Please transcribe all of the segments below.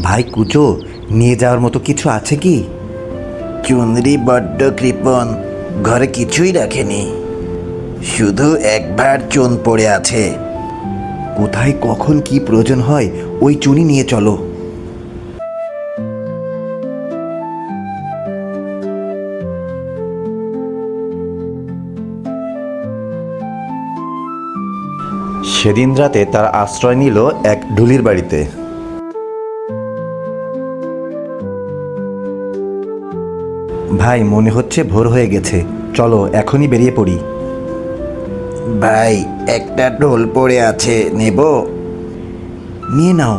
ভাই কুচো, নিয়ে যাওয়ার মতো কিছু আছে কি? চুনরি বড্ড কৃপণ, ঘরে কিছুই রাখেনি, শুধু একবার চুন পড়ে আছে। কোথায় কখন কি প্রয়োজন হয় ওই চুনি নিয়ে চলো। সেদিন রাতে তারা আশ্রয় নিল এক ঢুলির বাড়িতে। ভাই, মনে হচ্ছে ভোর হয়ে গেছে, চলো এখনই বেরিয়ে পড়ি। ভাই, একটা ঢোল পড়ে আছে, নেব? নিয়ে নাও।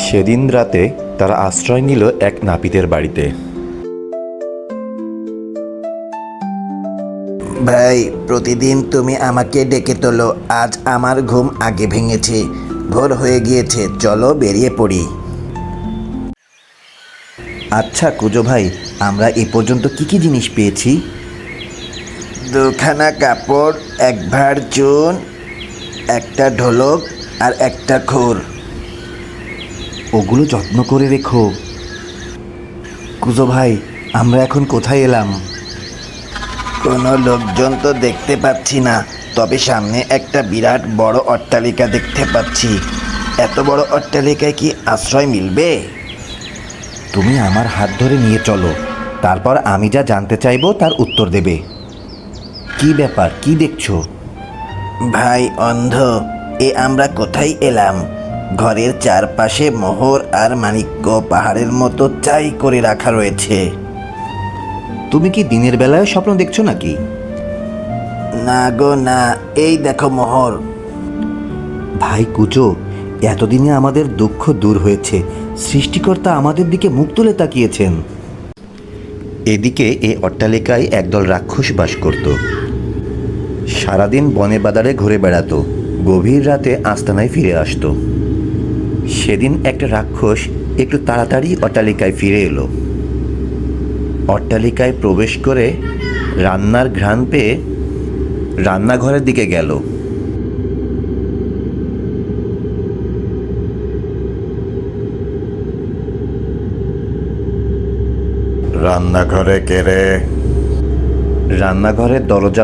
সেদিন রাতে তারা আশ্রয় নিল এক নাপিতের বাড়িতে। ভাই, প্রতিদিন তুমি আমাকে ডেকে তোলো, আজ আমার ঘুম আগে ভেঙেছে, ভোর হয়ে গিয়েছে, চলো বেরিয়ে পড়ি। আচ্ছা কুজো ভাই, আমরা এ পর্যন্ত কি কি জিনিস পেয়েছি? দুখানা কাপড়, এক ভাঁড় চুন, একটা ঢোলক আর একটা খুর। ওগুলো যত্ন করে রেখো। কুজো ভাই, আমরা এখন কোথায় এলাম? কোনো লোকজন তো দেখতে পাচ্ছি না, তবে সামনে একটা বিরাট বড় অট্টালিকা দেখতে পাচ্ছি। এত বড় অট্টালিকায় কি আশ্রয় মিলবে? তুমি আমার হাত ধরে নিয়ে চলো, তারপর আমি যা জানতে চাইবো তার উত্তর দেবে। কি ব্যাপার, কি দেখছো? ভাই অন্ধ, এ আমরা কোথায় এলাম? ঘরের চারপাশে মোহর আর মাণিক্য পাহাড়ের মতো চাই করে রাখা রয়েছে। তুমি কি দিনের বেলায় স্বপ্ন দেখছো নাকি? না গো না, এই দেখো মোহর। ভাই কুচো, এতদিনে আমাদের দুঃখ দূর হয়েছে, সৃষ্টিকর্তা আমাদের দিকে মুখ তুলে তাকিয়েছেন। এদিকে এ অট্টালিকায় একদল রাক্ষস বাস করত। সারাদিন বনে বাদারে ঘুরে বেড়াতো, গভীর রাতে আস্তানায় ফিরে আসতো। সেদিন একটা রাক্ষস একটু তাড়াতাড়ি অট্টালিকায় ফিরে এলো। অট্টালিকায় প্রবেশ করে রান্নার ঘ্রাণ পেয়ে রান্নাঘরের দিকে গেল। রান্নাঘরে কে রে? রান্নাঘরের দরজা